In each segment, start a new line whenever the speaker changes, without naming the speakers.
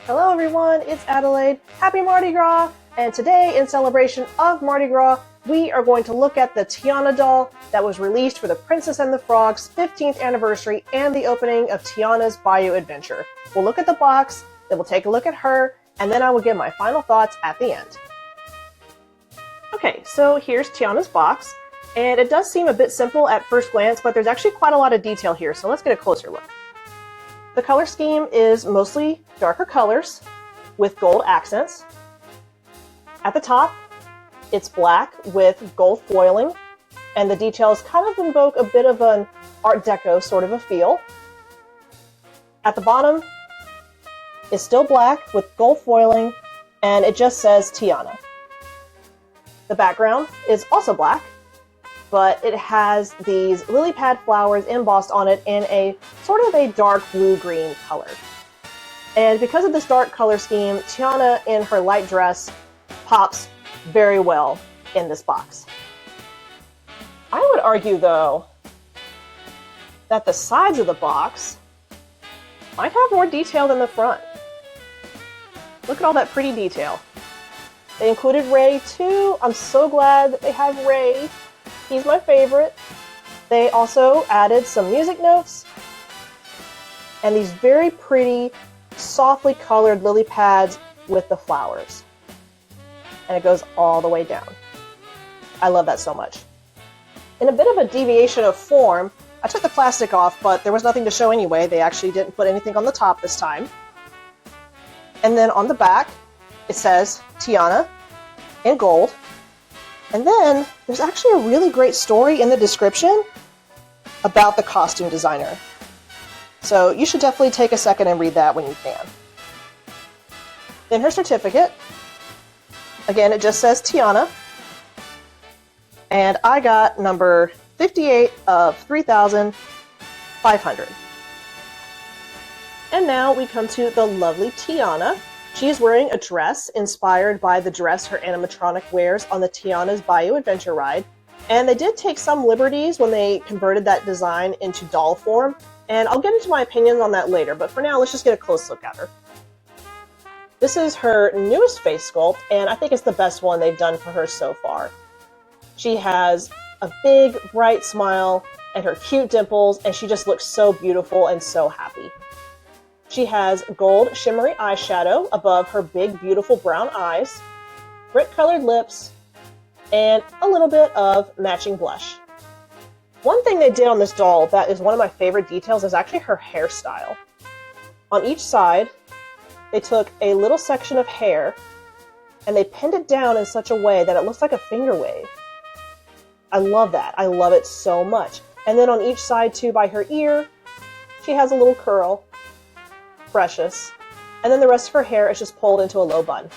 Hello everyone, it's Adelaide. Happy Mardi Gras! And today, in celebration of Mardi Gras, we are going to look at the Tiana doll that was released for the Princess and the Frog's 15th anniversary and the opening of Tiana's Bayou Adventure. We'll look at the box, then we'll take a look at her, and then I will give my final thoughts at the end. Okay, so here's Tiana's box, and it does seem a bit simple at first glance, but there's actually quite a lot of detail here, so let's get a closer look. The color scheme is mostly darker colors with gold accents. At the top, it's black with gold foiling, and the details kind of invoke a bit of an Art Deco sort of a feel. At the bottom, it's still black with gold foiling, and it just says Tiana. The background is also black, but it has these lily pad flowers embossed on it in a sort of a dark blue-green color. And because of this dark color scheme, Tiana in her light dress pops very well in this box. I would argue, though, that the sides of the box might have more detail than the front. Look at all that pretty detail. They included Ray, too. I'm so glad that they have Ray. He's my favorite. They also added some music notes and these very pretty, softly colored lily pads with the flowers. And it goes all the way down. I love that so much. In a bit of a deviation of form, I took the plastic off, but there was nothing to show anyway. They actually didn't put anything on the top this time. And then on the back, it says Tiana in gold. And then there's actually a really great story in the description about the costume designer. So you should definitely take a second and read that when you can. Then her certificate. Again, it just says Tiana. And I got number 58 of 3,500. And now we come to the lovely Tiana. She's wearing a dress inspired by the dress her animatronic wears on the Tiana's Bayou Adventure ride. And they did take some liberties when they converted that design into doll form. And I'll get into my opinions on that later, but for now, let's just get a close look at her. This is her newest face sculpt, and I think it's the best one they've done for her so far. She has a big, bright smile and her cute dimples, and she just looks so beautiful and so happy. She has gold shimmery eyeshadow above her big, beautiful brown eyes, brick-colored lips, and a little bit of matching blush. One thing they did on this doll that is one of my favorite details is actually her hairstyle. On each side, they took a little section of hair and they pinned it down in such a way that it looks like a finger wave. I love that. I love it so much. And then on each side, too, by her ear, she has a little curl. Precious. And then the rest of her hair is just pulled into a low bun.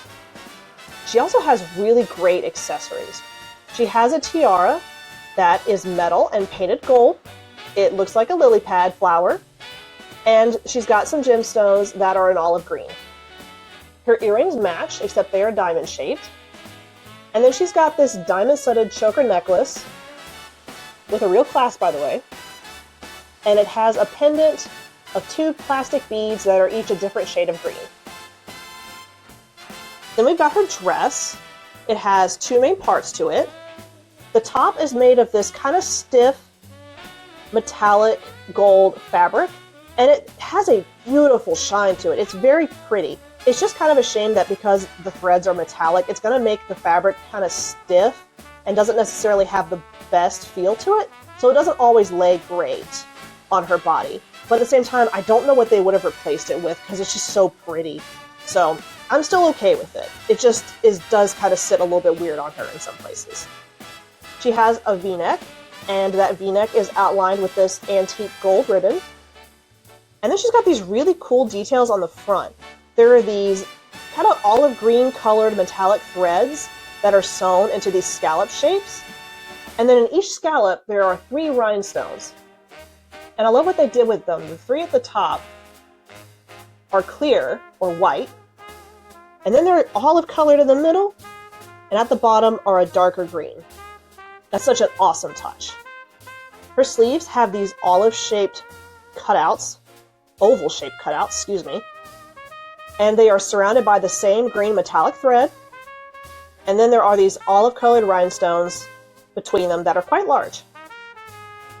She also has really great accessories. She has a tiara that is metal and painted gold. It looks like a lily pad flower. And she's got some gemstones that are in olive green. Her earrings match, except they are diamond shaped. And then she's got this diamond studded choker necklace with a real clasp, by the way. And it has a pendant of 2 plastic beads that are each a different shade of green. Then we've got her dress. It has 2 main parts to it. The top is made of this kind of stiff, metallic gold fabric, and it has a beautiful shine to it. It's very pretty. It's just kind of a shame that because the threads are metallic, it's going to make the fabric kind of stiff and doesn't necessarily have the best feel to it, so it doesn't always lay great on her body. But at the same time, I don't know what they would have replaced it with because it's just so pretty. So I'm still okay with it. It just does kind of sit a little bit weird on her in some places. She has a V-neck, and that V-neck is outlined with this antique gold ribbon. And then she's got these really cool details on the front. There are these kind of olive green colored metallic threads that are sewn into these scallop shapes. And then in each scallop, there are 3 rhinestones. And I love what they did with them. The 3 at the top are clear, or white, and then they're olive colored in the middle, and at the bottom are a darker green. That's such an awesome touch. Her sleeves have these olive-shaped cutouts oval shaped cutouts, excuse me. And they are surrounded by the same green metallic thread. And then there are these olive colored rhinestones between them that are quite large.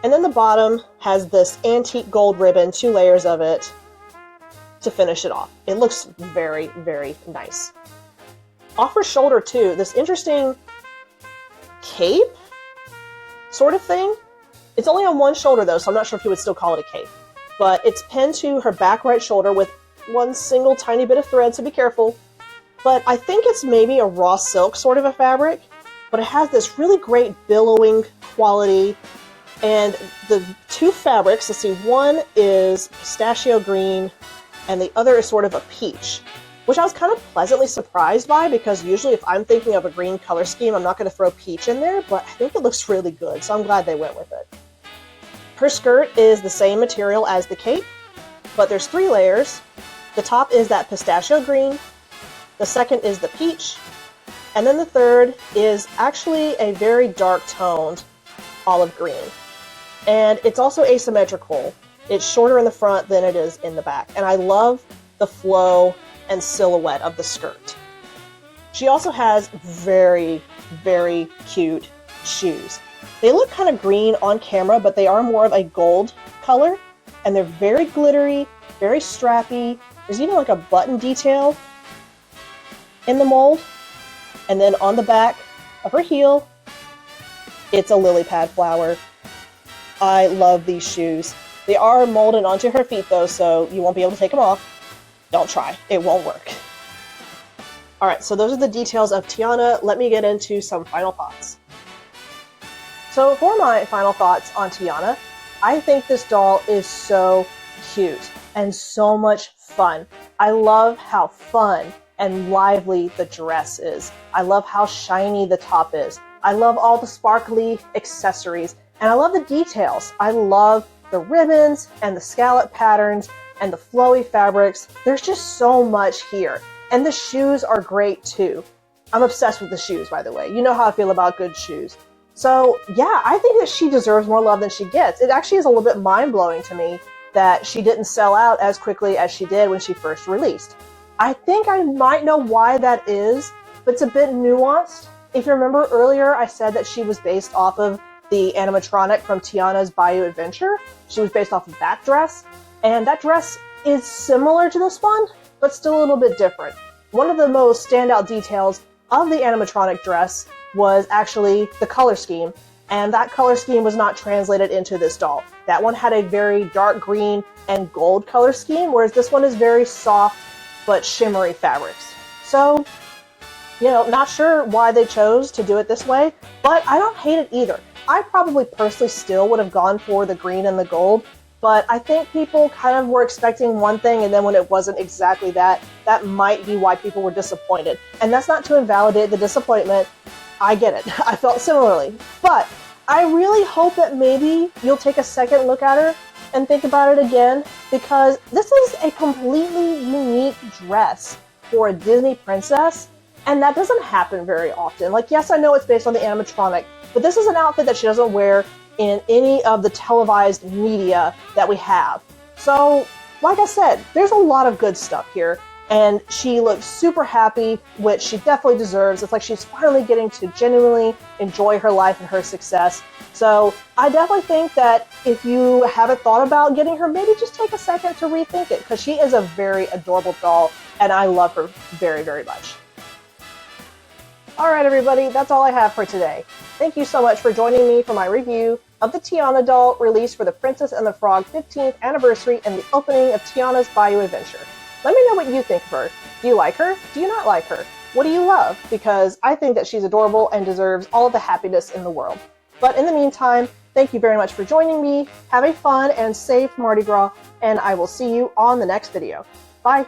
And then the bottom has this antique gold ribbon, 2 layers of it to finish it off. It looks very, very nice. Off her shoulder too, this interesting cape sort of thing. It's only on one shoulder though, so I'm not sure if you would still call it a cape. But it's pinned to her back right shoulder with one single tiny bit of thread, so be careful. But I think it's maybe a raw silk sort of a fabric, but it has this really great billowing quality. And the 2 fabrics, let's see, one is pistachio green and the other is sort of a peach, which I was kind of pleasantly surprised by, because usually if I'm thinking of a green color scheme, I'm not going to throw peach in there, but I think it looks really good, so I'm glad they went with it. Her skirt is the same material as the cape, but there's 3 layers. The top is that pistachio green, the second is the peach, and then the third is actually a very dark toned olive green. And it's also asymmetrical. It's shorter in the front than it is in the back. And I love the flow and silhouette of the skirt. She also has very, very cute shoes. They look kind of green on camera, but they are more of a gold color. And they're very glittery, very strappy. There's even like a button detail in the mold. And then on the back of her heel, it's a lily pad flower. I love these shoes. They are molded onto her feet though, so you won't be able to take them off. Don't try. It won't work. Alright, so those are the details of Tiana. Let me get into some final thoughts. So for my final thoughts on Tiana, I think this doll is so cute and so much fun. I love how fun and lively the dress is. I love how shiny the top is. I love all the sparkly accessories. And I love the details. I love the ribbons and the scallop patterns and the flowy fabrics. There's just so much here. And the shoes are great too. I'm obsessed with the shoes, by the way. You know how I feel about good shoes. So yeah, I think that she deserves more love than she gets. It actually is a little bit mind-blowing to me that she didn't sell out as quickly as she did when she first released. I think I might know why that is, but it's a bit nuanced. If you remember earlier, I said that she was based off of the animatronic from Tiana's Bayou Adventure. She was based off of that dress, and that dress is similar to this one, but still a little bit different. One of the most standout details of the animatronic dress was actually the color scheme, and that color scheme was not translated into this doll. That one had a very dark green and gold color scheme, whereas this one is very soft but shimmery fabrics. So, you know, not sure why they chose to do it this way, but I don't hate it either. I probably personally still would have gone for the green and the gold, but I think people kind of were expecting one thing, and then when it wasn't exactly that, that might be why people were disappointed. And that's not to invalidate the disappointment. I get it. I felt similarly. But I really hope that maybe you'll take a second look at her and think about it again, because this is a completely unique dress for a Disney princess, and that doesn't happen very often. Like, yes, I know it's based on the animatronic, but this is an outfit that she doesn't wear in any of the televised media that we have. So, like I said, there's a lot of good stuff here, and she looks super happy, which she definitely deserves. It's like she's finally getting to genuinely enjoy her life and her success. So I definitely think that if you haven't thought about getting her, maybe just take a second to rethink it, because she is a very adorable doll, and I love her very, very much. Alright everybody, that's all I have for today. Thank you so much for joining me for my review of the Tiana doll released for the Princess and the Frog 15th anniversary and the opening of Tiana's Bayou Adventure. Let me know what you think of her. Do you like her? Do you not like her? What do you love? Because I think that she's adorable and deserves all of the happiness in the world. But in the meantime, thank you very much for joining me. Have a fun and safe Mardi Gras, and I will see you on the next video. Bye!